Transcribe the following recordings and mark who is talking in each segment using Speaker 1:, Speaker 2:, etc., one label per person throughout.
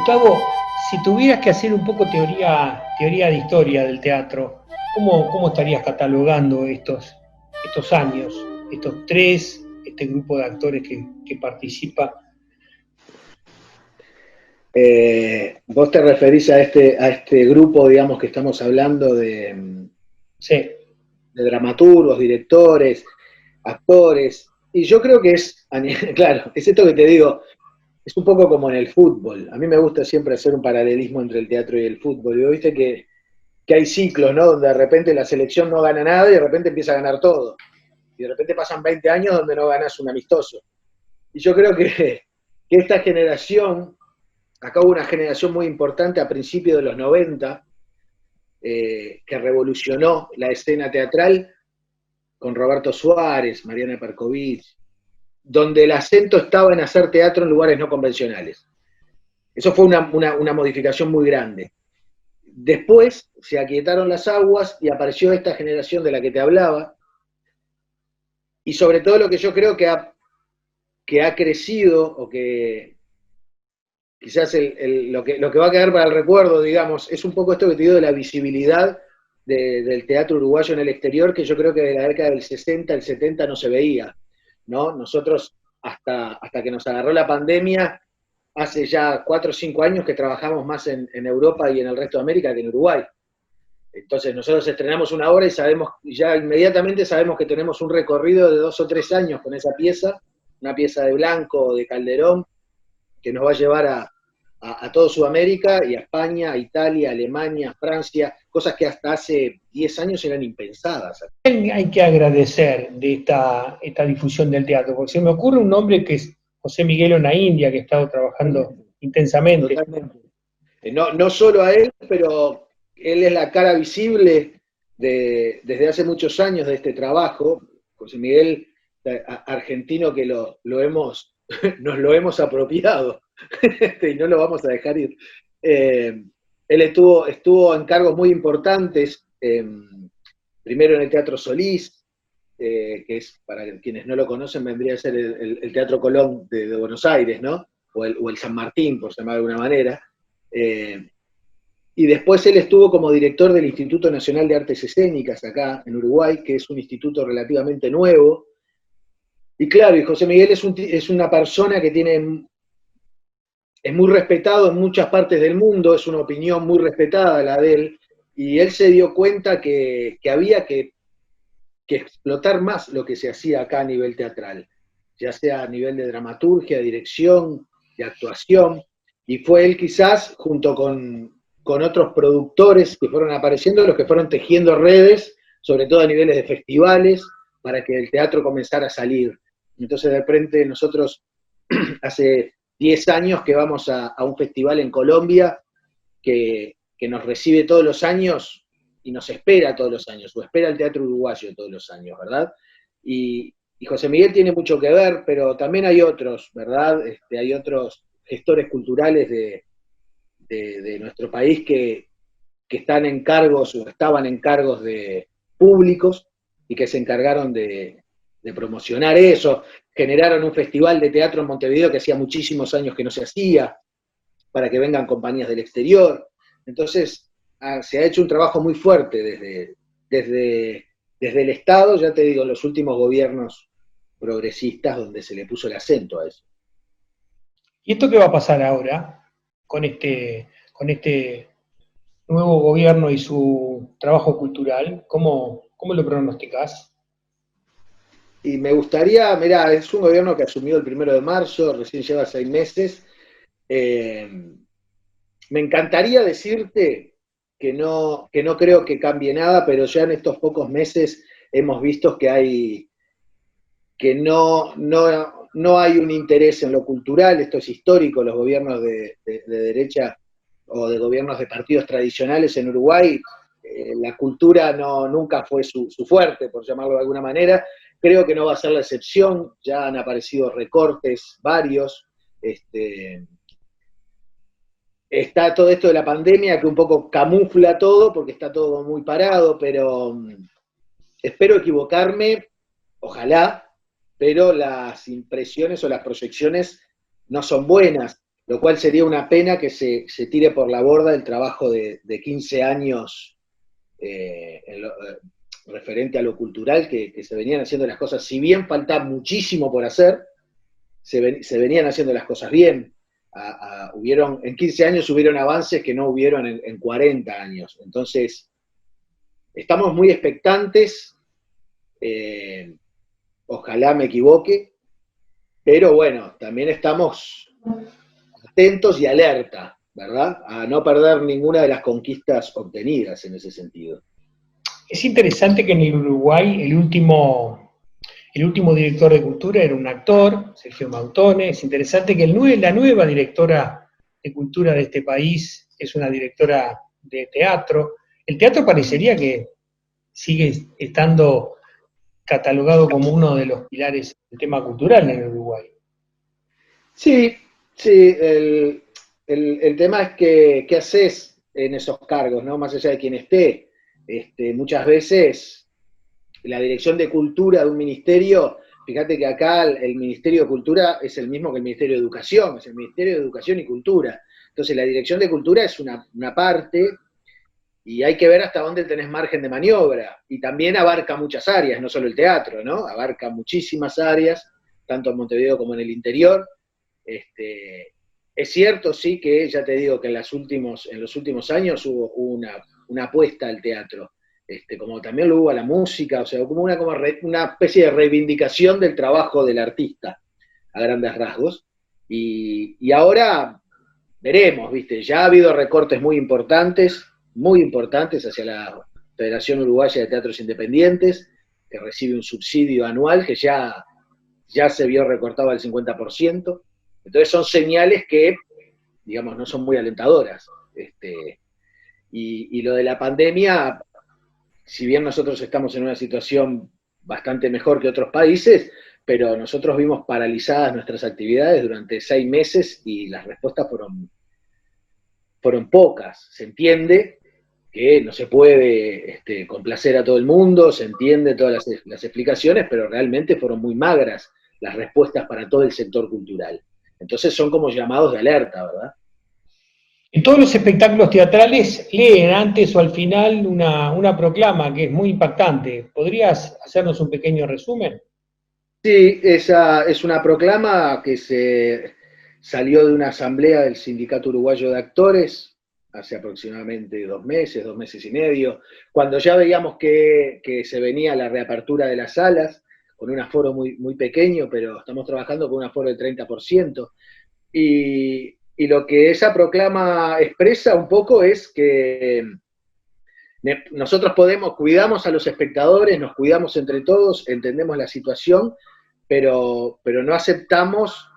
Speaker 1: Gustavo, si tuvieras que hacer un poco teoría de historia del teatro, ¿cómo estarías catalogando estos años, estos tres, este grupo de actores que participa?
Speaker 2: Vos te referís a este grupo, digamos, que estamos hablando
Speaker 1: Sí,
Speaker 2: de dramaturgos, directores, actores, y yo creo que claro, es esto que te digo, es un poco como en el fútbol. A mí me gusta siempre hacer un paralelismo entre el teatro y el fútbol. Y vos viste que hay ciclos, ¿no? Donde de repente la selección no gana nada y de repente empieza a ganar todo. Y de repente pasan 20 años donde no ganas un amistoso. Y yo creo que esta generación, acá hubo una generación muy importante a principios de los 90, que revolucionó la escena teatral con Roberto Suárez, Mariana Perkovich, donde el acento estaba en hacer teatro en lugares no convencionales. Eso fue una modificación muy grande. Después se aquietaron las aguas y apareció esta generación de la que te hablaba, y sobre todo lo que yo creo que ha crecido, o que quizás lo que va a quedar para el recuerdo, digamos, es un poco esto que te digo de la visibilidad del teatro uruguayo en el exterior, que yo creo que de la década del 60, el 70 no se veía, ¿no? Nosotros, hasta que nos agarró la pandemia, hace ya 4 o 5 años que trabajamos más en Europa y en el resto de América que en Uruguay. Entonces nosotros estrenamos una obra y ya inmediatamente sabemos que tenemos un recorrido de 2 o 3 años con esa pieza, una pieza de Blanco o de Calderón, que nos va a llevar a todo Sudamérica y a España, a Italia, a Alemania, a Francia, cosas que hasta hace 10 años eran impensadas.
Speaker 1: hay que agradecer de esta difusión del teatro, porque se me ocurre un nombre que es José Miguel Onaindia, que ha estado trabajando
Speaker 2: Totalmente.
Speaker 1: intensamente.
Speaker 2: Totalmente. No solo a él, pero él es la cara visible desde hace muchos años de este trabajo. José Miguel, argentino, que nos lo hemos apropiado y no lo vamos a dejar ir. Él estuvo en cargos muy importantes, primero en el Teatro Solís, que es, para quienes no lo conocen, vendría a ser el Teatro Colón de Buenos Aires, ¿no? O el San Martín, por llamar de alguna manera. Eh, y después él estuvo como director del Instituto Nacional de Artes Escénicas acá en Uruguay, que es un instituto relativamente nuevo. Y claro, y José Miguel es una persona que es muy respetado en muchas partes del mundo, es una opinión muy respetada la de él, y él se dio cuenta que había que explotar más lo que se hacía acá a nivel teatral, ya sea a nivel de dramaturgia, de dirección, de actuación, y fue él quizás, junto con otros productores que fueron apareciendo, los que fueron tejiendo redes, sobre todo a niveles de festivales, para que el teatro comenzara a salir. Entonces de repente nosotros hace 10 años que vamos a un festival en Colombia que nos recibe todos los años y nos espera todos los años, o espera el teatro uruguayo todos los años, ¿verdad? Y José Miguel tiene mucho que ver, pero también hay otros, ¿verdad? Hay otros gestores culturales de nuestro país que están en cargos o estaban en cargos de públicos y que se encargaron de promocionar eso. Generaron un festival de teatro en Montevideo que hacía muchísimos años que no se hacía, para que vengan compañías del exterior. Entonces, se ha hecho un trabajo muy fuerte desde el Estado, ya te digo, en los últimos gobiernos progresistas, donde se le puso el acento a eso.
Speaker 1: ¿Y esto qué va a pasar ahora con este nuevo gobierno y su trabajo cultural? ¿Cómo lo pronosticás?
Speaker 2: Y me gustaría, mirá, es un gobierno que asumió el 1 de marzo, recién lleva 6 meses. Eh, Me encantaría decirte que no creo que cambie nada, pero ya en estos pocos meses hemos visto que no hay un interés en lo cultural. Esto es histórico. Los gobiernos de derecha o de gobiernos de partidos tradicionales en Uruguay, la cultura nunca fue su fuerte, por llamarlo de alguna manera. Creo que no va a ser la excepción. Ya han aparecido recortes varios. Está todo esto de la pandemia que un poco camufla todo, porque está todo muy parado, pero espero equivocarme, ojalá, pero las impresiones o las proyecciones no son buenas. lo cual sería una pena que se tire por la borda el trabajo de 15 años referente a lo cultural, que se venían haciendo las cosas, si bien falta muchísimo por hacer, se venían haciendo las cosas bien. En 15 años hubieron avances que no hubieron en 40 años. Entonces, estamos muy expectantes, ojalá me equivoque, pero bueno, también estamos atentos y alerta, ¿verdad? A no perder ninguna de las conquistas obtenidas en ese sentido.
Speaker 1: Es interesante que en el Uruguay el último director de cultura era un actor, Sergio Mautone. Es interesante que la nueva directora de cultura de este país es una directora de teatro. El teatro parecería que sigue estando catalogado como uno de los pilares del tema cultural en el Uruguay.
Speaker 2: Sí, sí, el tema es que qué haces en esos cargos, ¿no? Más allá de quien esté. Muchas veces la dirección de cultura de un ministerio, fíjate que acá el Ministerio de Cultura es el mismo que el Ministerio de Educación, es el Ministerio de Educación y Cultura. Entonces la dirección de cultura es una parte y hay que ver hasta dónde tenés margen de maniobra. Y también abarca muchas áreas, no solo el teatro, ¿no? Abarca muchísimas áreas, tanto en Montevideo como en el interior. Es cierto, sí, que ya te digo que en los últimos años hubo una apuesta al teatro, como también lo hubo a la música, o sea, como una especie de reivindicación del trabajo del artista, a grandes rasgos. Y ahora veremos, ¿viste? Ya ha habido recortes muy importantes hacia la Federación Uruguaya de Teatros Independientes, que recibe un subsidio anual que ya se vio recortado al 50%. Entonces son señales que, digamos, no son muy alentadoras. Y lo de la pandemia, si bien nosotros estamos en una situación bastante mejor que otros países, pero nosotros vimos paralizadas nuestras actividades durante 6 meses y las respuestas fueron pocas. Se entiende que no se puede complacer a todo el mundo, se entiende todas las explicaciones, pero realmente fueron muy magras las respuestas para todo el sector cultural. Entonces son como llamados de alerta, ¿verdad?
Speaker 1: En todos los espectáculos teatrales leen antes o al final una proclama que es muy impactante. ¿Podrías hacernos un pequeño resumen?
Speaker 2: Sí, esa es una proclama que se salió de una asamblea del Sindicato Uruguayo de Actores hace aproximadamente 2 meses y medio, cuando ya veíamos que se venía la reapertura de las salas, con un aforo muy, muy pequeño, pero estamos trabajando con un aforo del 30%. Y lo que esa proclama expresa un poco es que nosotros cuidamos a los espectadores, nos cuidamos entre todos, entendemos la situación, pero no aceptamos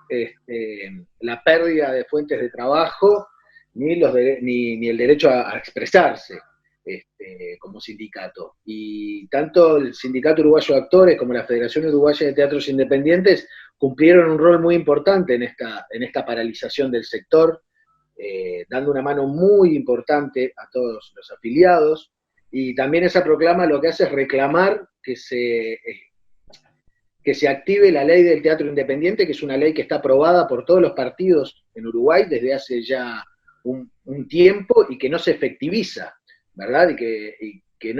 Speaker 2: la pérdida de fuentes de trabajo ni el derecho a expresarse como sindicato. Y tanto el Sindicato Uruguayo de Actores como la Federación Uruguaya de Teatros Independientes cumplieron un rol muy importante en esta paralización del sector, dando una mano muy importante a todos los afiliados. Y también esa proclama lo que hace es reclamar que se active la ley del teatro independiente, que es una ley que está aprobada por todos los partidos en Uruguay desde hace ya un tiempo y que no se efectiviza, ¿verdad? Y que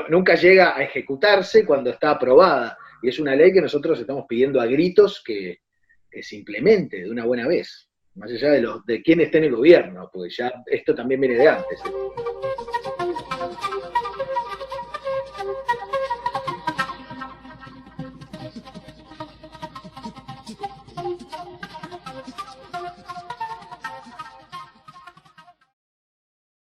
Speaker 2: nunca llega a ejecutarse cuando está aprobada. Y es una ley que nosotros estamos pidiendo a gritos que se implemente de una buena vez, más allá de quién esté en el gobierno, porque ya esto también viene de antes.